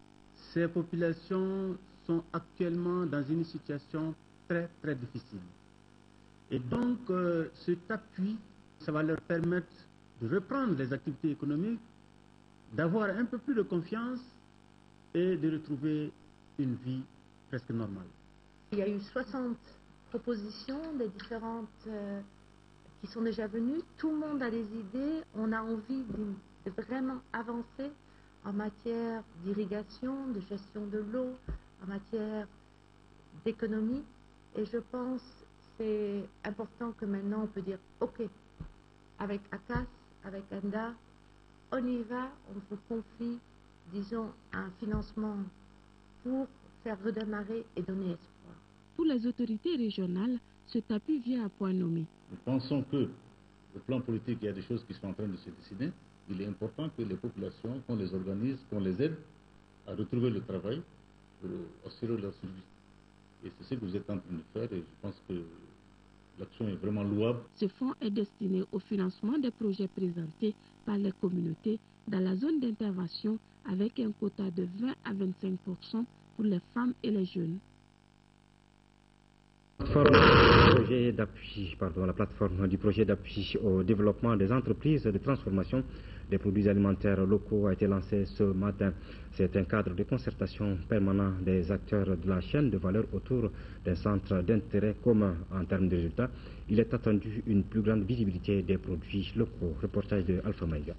Ces populations sont actuellement dans une situation très difficile. Et donc cet appui, ça va leur permettre de reprendre les activités économiques, d'avoir un peu plus de confiance et de retrouver une vie presque normale. Il y a eu 60 propositions des différentes qui sont déjà venues. Tout le monde a des idées. On a envie de vraiment avancer en matière d'irrigation, de gestion de l'eau, en matière d'économie. Et je pense que c'est important que maintenant on peut dire OK, avec ACAS, avec ANDA, on y va, on vous confie, disons, un financement pour faire redémarrer et donner espoir. Pour les autorités régionales, cet appui vient à point nommé. Nous pensons que, au plan politique, il y a des choses qui sont en train de se décider. Il est important que les populations, qu'on les organise, qu'on les aide à retrouver le travail pour assurer leur survie. Et c'est ce que vous êtes en train de faire et je pense que l'action est vraiment louable. Ce fonds est destiné au financement des projets présentés par les communautés dans la zone d'intervention avec un quota de 20 à 25% pour les femmes et les jeunes. La plateforme du projet d'appui au développement des entreprises de transformation des produits alimentaires locaux a été lancée ce matin. C'est un cadre de concertation permanent des acteurs de la chaîne de valeur autour d'un centre d'intérêt commun en termes de résultats. Il est attendu une plus grande visibilité des produits locaux. Reportage de Alpha Maïga.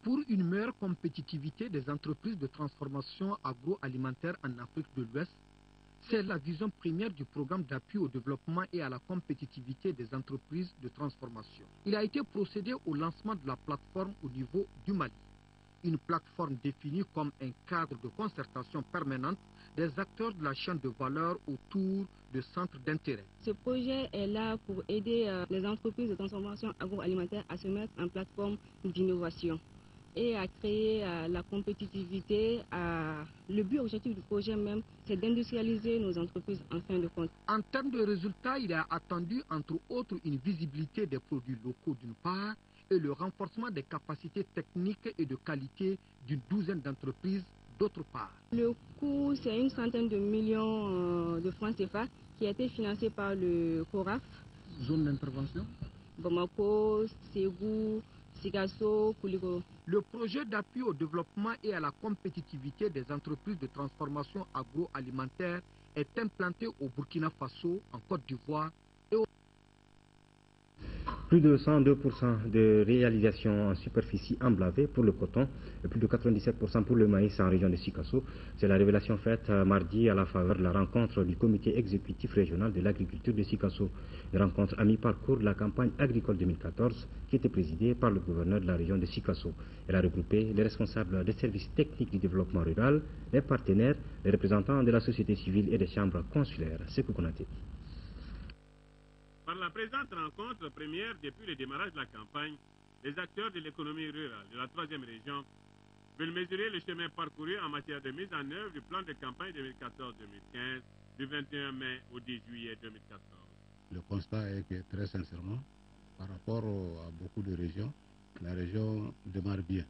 Pour une meilleure compétitivité des entreprises de transformation agroalimentaire en Afrique de l'Ouest, c'est la vision première du programme d'appui au développement et à la compétitivité des entreprises de transformation. Il a été procédé au lancement de la plateforme au niveau du Mali. Une plateforme définie comme un cadre de concertation permanente des acteurs de la chaîne de valeur autour de centres d'intérêt. Ce projet est là pour aider les entreprises de transformation agroalimentaire à se mettre en plateforme d'innovation et à créer la compétitivité. Le but objectif du projet même, c'est d'industrialiser nos entreprises en fin de compte. En termes de résultats, il a attendu entre autres une visibilité des produits locaux d'une part et le renforcement des capacités techniques et de qualité d'une douzaine d'entreprises d'autre part. Le coût, c'est une centaine de millions de francs CFA qui a été financé par le CORAF. Zone d'intervention? Bamako, Ségou, Sikasso, Kouligo. Le projet d'appui au développement et à la compétitivité des entreprises de transformation agroalimentaire est implanté au Burkina Faso, en Côte d'Ivoire et au... Plus de 102% de réalisation en superficie emblavée pour le coton et plus de 97% pour le maïs en région de Sikasso. C'est la révélation faite mardi à la faveur de la rencontre du comité exécutif régional de l'agriculture de Sikasso. Une rencontre à mi-parcours de la campagne agricole 2014 qui était présidée par le gouverneur de la région de Sikasso. Elle a regroupé les responsables des services techniques du développement rural, les partenaires, les représentants de la société civile et des chambres consulaires. Sekou Konaté. Par la présente rencontre première depuis le démarrage de la campagne, les acteurs de l'économie rurale de la 3e région veulent mesurer le chemin parcouru en matière de mise en œuvre du plan de campagne 2014-2015 du 21 mai au 10 juillet 2014. Le constat est que très sincèrement, par rapport à beaucoup de régions, la région démarre bien.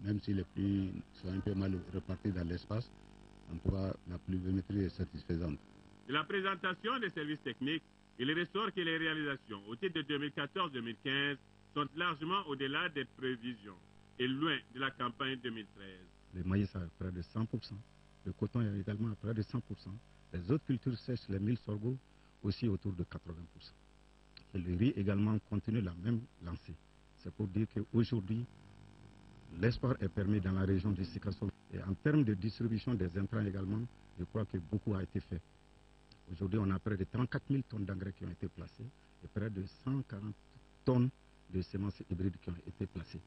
Même si les pluies sont un peu mal reparties dans l'espace, en tout cas la pluviométrie est satisfaisante. De la présentation des services techniques, il ressort que les réalisations au titre de 2014-2015 sont largement au-delà des prévisions et loin de la campagne 2013. Le maïs à près de 100%, le coton est également à près de 100%, les autres cultures sèches, les mil sorgho, aussi autour de 80%. Et le riz également continue la même lancée. C'est pour dire qu'aujourd'hui, l'espoir est permis dans la région de Sikasso. Et en termes de distribution des intrants également, je crois que beaucoup a été fait. Aujourd'hui, on a près de 34 000 tonnes d'engrais qui ont été placées et près de 140 tonnes de semences hybrides qui ont été placées.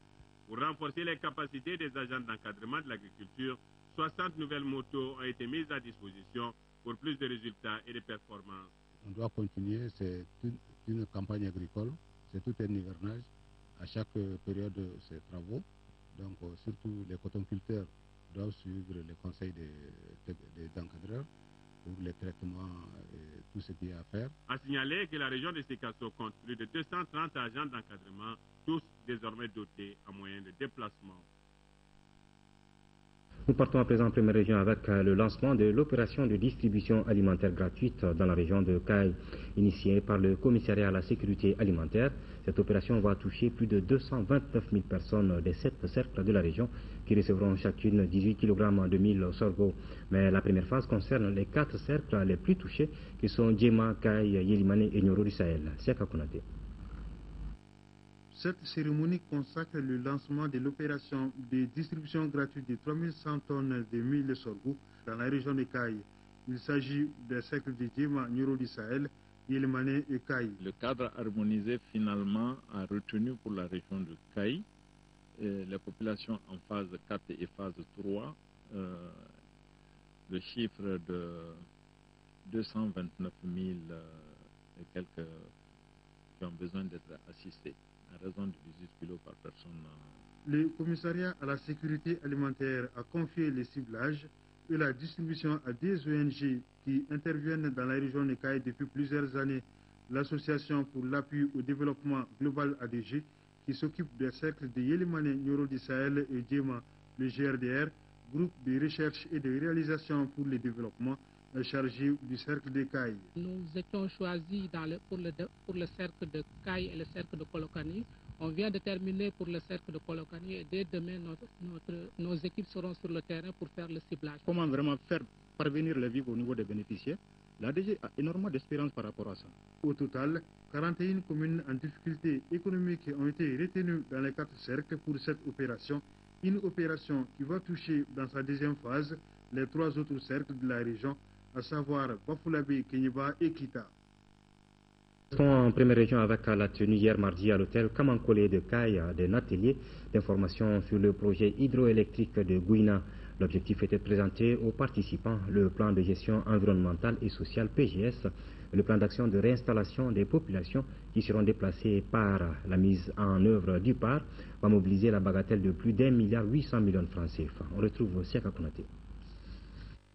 Pour renforcer les capacités des agents d'encadrement de l'agriculture, 60 nouvelles motos ont été mises à disposition pour plus de résultats et de performances. On doit continuer, c'est une campagne agricole, c'est tout un hivernage à chaque période de ces travaux. Donc surtout les cotonculteurs doivent suivre les conseils des encadreurs pour les traitements et tout ce qu'il y a à faire. A signaler que la région de Sikasso compte plus de 230 agents d'encadrement, tous désormais dotés à moyens de déplacement. Nous partons à présent en première région avec le lancement de l'opération de distribution alimentaire gratuite dans la région de Caille, initiée par le commissariat à la sécurité alimentaire. Cette opération va toucher plus de 229 000 personnes des 7 cercles de la région qui recevront chacune 18 kg de mil sorgho. Mais la première phase concerne les 4 cercles les plus touchés qui sont Djema, Caille, Yelimane et Nyoro du Sahel. Siaka Konaté. Cette cérémonie consacre le lancement de l'opération de distribution gratuite de 3100 tonnes de mil sorgho dans la région de Caille. Il s'agit des cercles de Djema, Nioro du Sahel, Yélimané et Kaï. Le cadre harmonisé finalement a retenu pour la région de Kaï les populations en phase 4 et phase 3 le chiffre de 229 000 et quelques qui ont besoin d'être assistés à raison de 18 kg par personne. Le commissariat à la sécurité alimentaire a confié les ciblages et la distribution à des ONG qui interviennent dans la région de Kaï depuis plusieurs années. L'association pour l'appui au développement global ADG qui s'occupe des cercles de Yélimané, Nioro du Sahel et Djema, le GRDR, groupe de recherche et de réalisation pour le développement, chargé du cercle de Kaï. Nous étions choisis pour le cercle de Kaï et le cercle de Kolokani. On vient de terminer pour le cercle de Kolokani et dès demain, nos équipes seront sur le terrain pour faire le ciblage. Comment vraiment faire parvenir les vivres au niveau des bénéficiaires? L'ADG a énormément d'espérance par rapport à ça. Au total, 41 communes en difficulté économique ont été retenues dans les 4 cercles pour cette opération. Une opération qui va toucher dans sa deuxième phase les 3 autres cercles de la région, à savoir Bafoulabé, Kenyeba et Kita. En première région avec la tenue hier mardi à l'hôtel Kamankolé de Kaï d'un atelier d'information sur le projet hydroélectrique de Gouina. L'objectif était de présenter aux participants le plan de gestion environnementale et sociale PGS, le plan d'action de réinstallation des populations qui seront déplacées par la mise en œuvre du PAR, va mobiliser la bagatelle de plus d'1,8 milliard de francs CFA. On retrouve Siaka Konaté.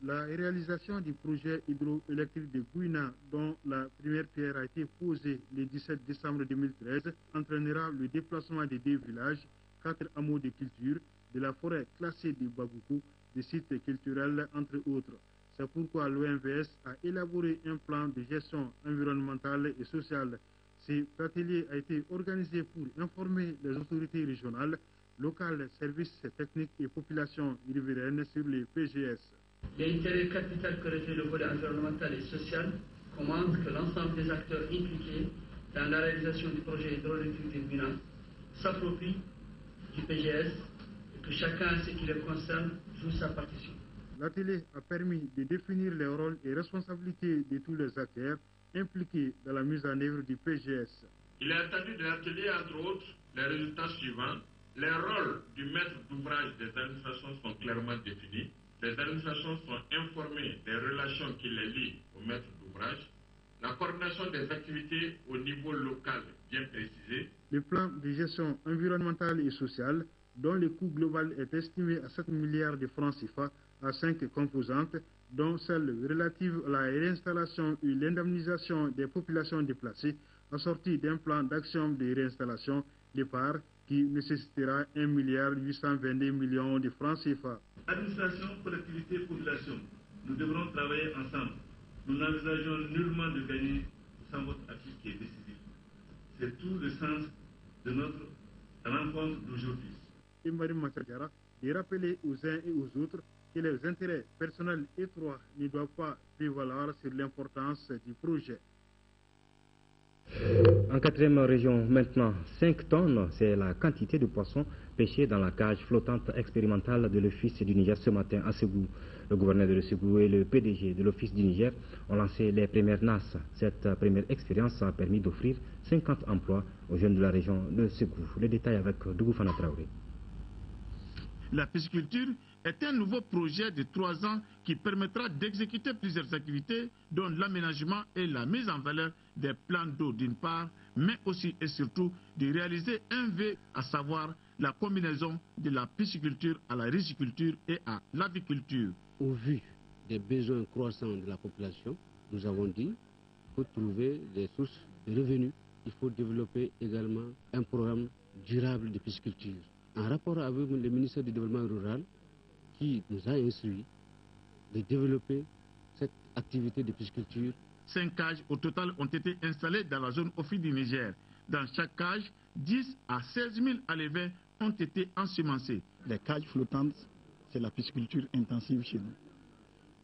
La réalisation du projet hydroélectrique de Gouina, dont la première pierre a été posée le 17 décembre 2013, entraînera le déplacement des 2 villages, 4 hameaux de culture, de la forêt classée de Bagoukou, des sites culturels, entre autres. C'est pourquoi l'OMVS a élaboré un plan de gestion environnementale et sociale. Cet atelier a été organisé pour informer les autorités régionales, locales, services techniques et populations riveraines sur les PGS. L'intérêt capital que revêt le volet environnemental et social commande que l'ensemble des acteurs impliqués dans la réalisation du projet hydroélectrique de Gouina s'approprient du PGS et que chacun, ce qui le concerne, joue sa partition. L'atelier a permis de définir les rôles et responsabilités de tous les acteurs impliqués dans la mise en œuvre du PGS. Il est attendu de l'atelier, entre autres, les résultats suivants. Les rôles du maître d'ouvrage des administrations sont clairement définis. Les administrations sont informées des relations qui les lient au maître d'ouvrage. La coordination des activités au niveau local bien précisée. Le plan de gestion environnementale et sociale, dont le coût global est estimé à 7 milliards de francs CFA, à 5 composantes, dont celle relative à la réinstallation et l'indemnisation des populations déplacées, assortie d'un plan d'action de réinstallation des parts qui nécessitera 1,822 milliard de francs CFA. Administration, collectivité, population, nous devrons travailler ensemble. Nous n'envisageons nullement de gagner sans votre appui qui est décisif. C'est tout le sens de notre rencontre d'aujourd'hui. Imari Matagara de rappeler aux uns et aux autres que les intérêts personnels étroits ne doivent pas prévaloir sur l'importance du projet. En 4e région, maintenant, 5 tonnes, c'est la quantité de poissons pêchés dans la cage flottante expérimentale de l'Office du Niger ce matin à Ségou. Le gouverneur de Ségou et le PDG de l'Office du Niger ont lancé les premières NAS. Cette première expérience a permis d'offrir 50 emplois aux jeunes de la région de Ségou. Les détails avec Dougou Fana Traoré. La pisciculture est un nouveau projet de 3 ans qui permettra d'exécuter plusieurs activités, dont l'aménagement et la mise en valeur des plans d'eau d'une part, mais aussi et surtout de réaliser un V, à savoir la combinaison de la pisciculture à la riziculture et à l'aviculture. Au vu des besoins croissants de la population, nous avons dit, pour trouver des sources de revenus, il faut développer également un programme durable de pisciculture. En rapport avec le ministère du Développement rural, qui nous a instruit de développer cette activité de pisciculture. 5 cages au total ont été installées dans la zone Office du Niger. Dans chaque cage, 10 à 16 000 alevins ont été ensemencés. Les cages flottantes, c'est la pisciculture intensive chez nous.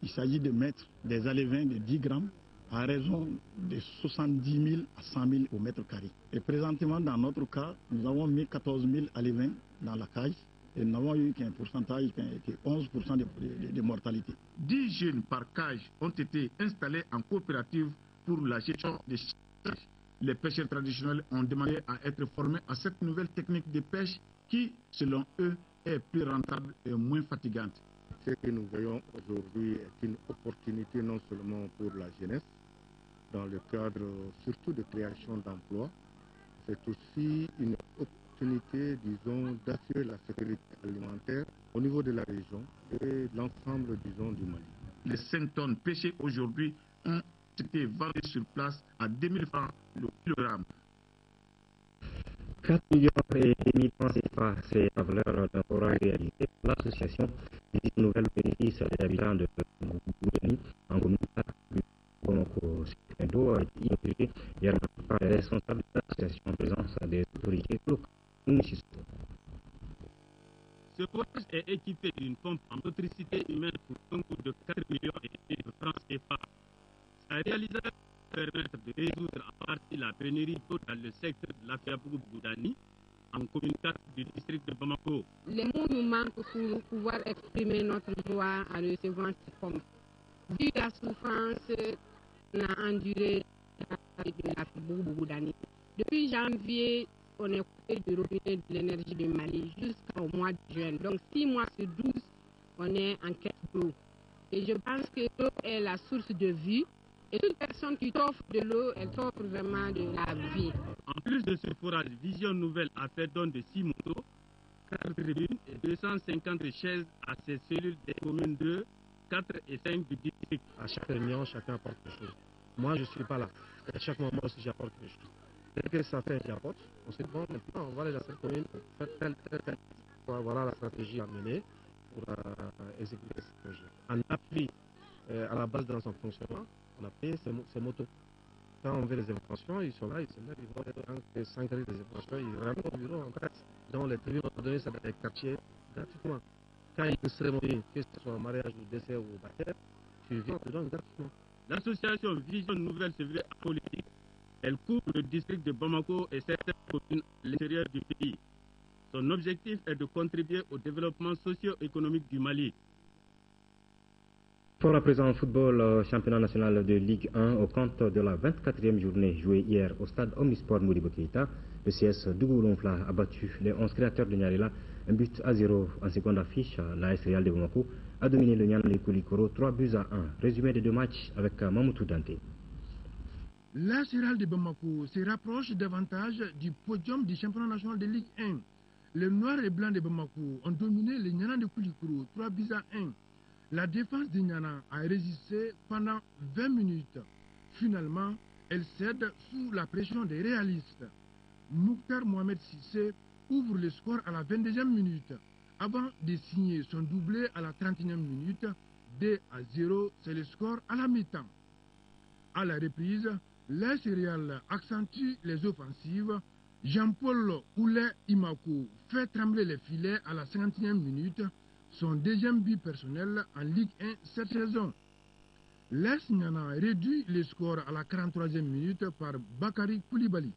Il s'agit de mettre des alevins de 10 grammes à raison de 70 000 à 100 000 au mètre carré. Et présentement, dans notre cas, nous avons mis 14 000 alevins dans la cage et nous n'avons eu qu'un pourcentage qui est 11% de mortalité. 10 jeunes par cage ont été installés en coopérative pour la gestion des charges. Les pêcheurs traditionnels ont demandé à être formés à cette nouvelle technique de pêche qui, selon eux, est plus rentable et moins fatigante. Ce que nous voyons aujourd'hui est une opportunité non seulement pour la jeunesse, dans le cadre surtout de création d'emplois, c'est aussi une opportunité, disons, d'assurer la sécurité alimentaire au niveau de la région et l'ensemble, disons, du Mali. Les 5 tonnes pêchées aujourd'hui ont été vendues sur place à 2000 francs le kilogramme. 4 millions et demi de francs CFA, c'est la valeur d'un forage réalisé par l'association des nouvelles bénéfices des habitants de Goudani en commune de Bamako. C'est un dos inauguré hier par les responsables de l'association en présence des autorités locales. Ce forage est équipé d'une pompe en motricité humaine pour un coût de 4 millions et demi de francs CFA. Sa réalisation permettre de résoudre en partie la pénurie d'eau dans le secteur de l'Afiabougou-Goudani, en commune 4 du district de Bamako. Les mots nous manquent pour pouvoir exprimer notre joie en recevant cette pompe. Vu la souffrance qu'on a endurée de l'Afiabougou-Goudani. Depuis janvier, on est coupé du robinet de l'énergie du Mali jusqu'au mois de juin. Donc 6 mois sur 12, on est en quête d'eau. Et je pense que l'eau est la source de vie. Et toute personne qui t'offre de l'eau, elle t'offre vraiment de la vie. En plus de ce forage, Vision Nouvelle a fait don de 6 motos, 4 tribunes et 250 chaises à ces cellules des communes 2, 4 et 5 du district. À chaque réunion, chacun apporte quelque chose. Moi, je ne suis pas là. À chaque moment aussi, j'apporte quelque chose. Dès que ça fait, j'apporte. On se dit, bon, maintenant, on va aller dans cette commune, faire tel. Voilà la stratégie à mener pour exécuter ce projet. En appui à la base dans son fonctionnement, on a payé ces motos. Quand on veut les informations, ils sont là, ils vont s'enquérir des informations, ils ramènent au bureau en fait. Donc les tribunaux ont donné ça dans les quartiers gratuitement. Quand il y a une cérémonie, que ce soit un mariage ou décès ou baptême, tu viens, on te donne gratuitement. L'association Vision Nouvelle se veut apolitique. Elle couvre le district de Bamako et certaines communes à l'intérieur du pays. Son objectif est de contribuer au développement socio-économique du Mali. Pour à présent en football, championnat national de Ligue 1 au compte de la 24e journée jouée hier au stade Omnisport Modibo Keïta, le CS Dougoulonfla a battu les 11 créateurs de Nyarela, un but à 0 en seconde affiche. L'AS Real de Bamako a dominé le Nian Koulikoro 3 buts à 1. Résumé des 2 matchs avec Mamoutou Dante. L'AS Real de Bamako se rapproche davantage du podium du championnat national de Ligue 1. Les Noirs et Blancs de Bamako ont dominé le Nian de Koulikoro 3 buts à 1. La défense de Niana a résisté pendant 20 minutes. Finalement, elle cède sous la pression des réalistes. Mouktar Mohamed Sissé ouvre le score à la 22e minute. Avant de signer son doublé à la 31e minute, 2 à 0, c'est le score à la mi-temps. À la reprise, l'AS Real accentue les offensives. Jean-Paul Oulé Imako fait trembler les filets à la 51e minute. Son deuxième but personnel en Ligue 1 cette saison. L'AS Niana réduit le score à la 43e minute par Bakary Koulibaly.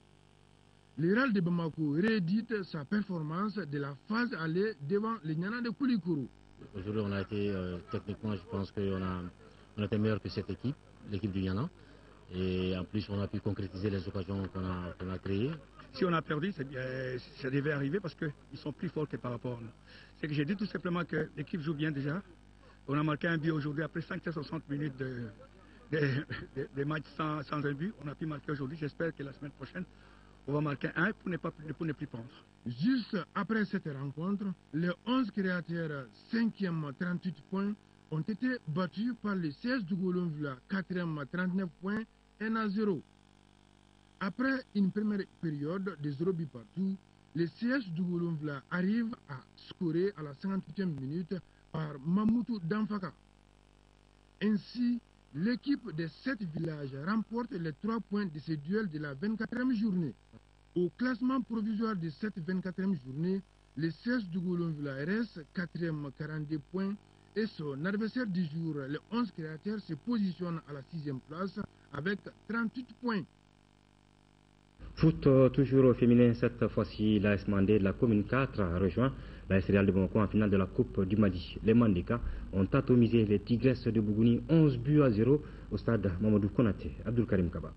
Le Real de Bamako réédite sa performance de la phase aller devant le Niana de Koulikoro. Aujourd'hui, on a été, techniquement, je pense qu'on a été meilleur que cette équipe, l'équipe du Niana. Et en plus, on a pu concrétiser les occasions qu'on a créées. Si on a perdu, ça devait arriver parce qu'ils sont plus forts que par rapport à nous. C'est que j'ai dit tout simplement que l'équipe joue bien déjà. On a marqué un but aujourd'hui après 560 minutes de match sans un but. On a pu marquer aujourd'hui. J'espère que la semaine prochaine, on va marquer un pour ne plus prendre. Juste après cette rencontre, les 11 créateurs 5e 38 points ont été battus par les 16 du Goulonvula 4e 39 points 1 à 0. Après une première période de 0 buts partout, les CS du Goulonvla arrivent à scorer à la 58e minute par Mamoutou Danfaka. Ainsi, l'équipe des 7 villages remporte les 3 points de ce duel de la 24e journée. Au classement provisoire de cette 24e journée, les CS du Goulonvla restent 4e 42 points et son adversaire du jour, les 11 créateurs, se positionne à la 6e place avec 38 points. Foot toujours au féminin, cette fois-ci, l'AS Mandé de la commune 4 a rejoint La Real de Bamako en finale de la Coupe du Mali. Les Mandeka ont atomisé les Tigresses de Bougouni 11-0 au stade Mamadou Konaté. Abdul Karim Kaba.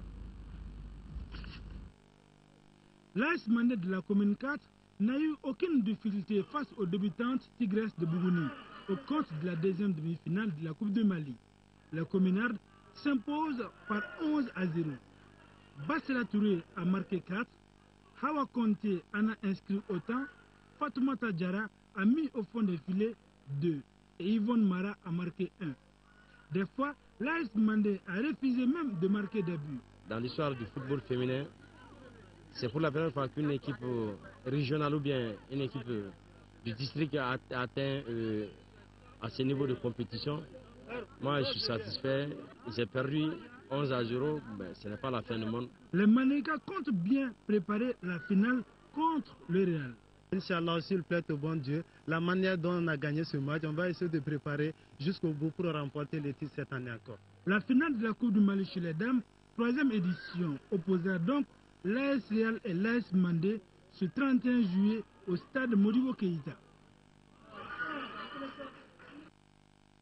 L'AS Mandé de la commune 4 n'a eu aucune difficulté face aux débutantes Tigresses de Bougouni au compte de la deuxième demi-finale de la Coupe du Mali. La communarde s'impose par 11-0. Bassela Touré a marqué 4, Hawa Conté en a inscrit autant, Fatoumata Diarra a mis au fond des filets 2 et Yvonne Mara a marqué 1. Des fois, l'AS Mandé a refusé même de marquer des buts. Dans l'histoire du football féminin, c'est pour la première fois qu'une équipe régionale ou bien une équipe du district a atteint à ce niveau de compétition. Moi, je suis satisfait. J'ai perdu 11-0, mais ce n'est pas la fin du monde. Les Manégas comptent bien préparer la finale contre le Real. Inch'Allah, s'il plaît au bon Dieu, la manière dont on a gagné ce match, on va essayer de préparer jusqu'au bout pour remporter le titre cette année encore. La finale de la Coupe du Mali chez les dames, 3e édition, opposera donc l'AS Real et l'AS Mandé ce 31 juillet au stade Modibo Keïta.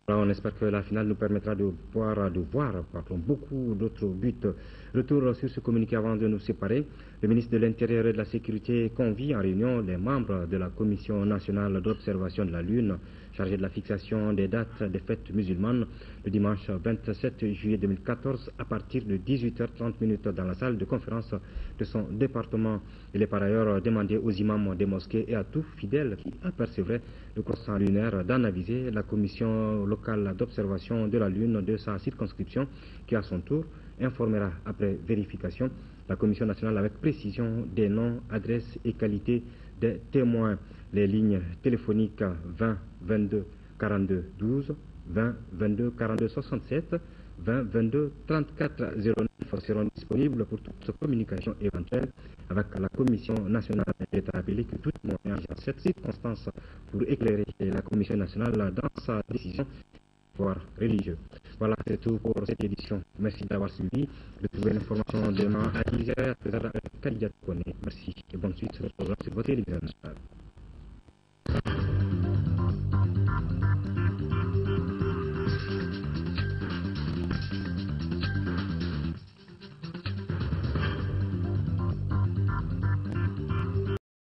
Alors on espère que la finale nous permettra de voir beaucoup d'autres buts. Retour sur ce communiqué avant de nous séparer. Le ministre de l'Intérieur et de la Sécurité convie en réunion les membres de la Commission nationale d'observation de la Lune chargée de la fixation des dates des fêtes musulmanes le dimanche 27 juillet 2014 à partir de 18h30 dans la salle de conférence de son département. Il est par ailleurs demandé aux imams des mosquées et à tout fidèle qui apercevrait le croissant lunaire d'en aviser la commission locale d'observation de la Lune de sa circonscription qui à son tour informera après vérification la Commission nationale avec précision des noms, adresses et qualités des témoins. Les lignes téléphoniques 20 22 42 12, 20 22 42 67, 20 22 34 09 seront disponibles pour toute communication éventuelle avec la Commission nationale. Il est appelé que tout moyen en cette circonstance pour éclairer la Commission nationale dans sa décision religieux. Voilà, c'est tout pour cette édition. Merci d'avoir suivi. Retrouvez l'information demain à 10h. Merci et bonne suite sur votre télévision.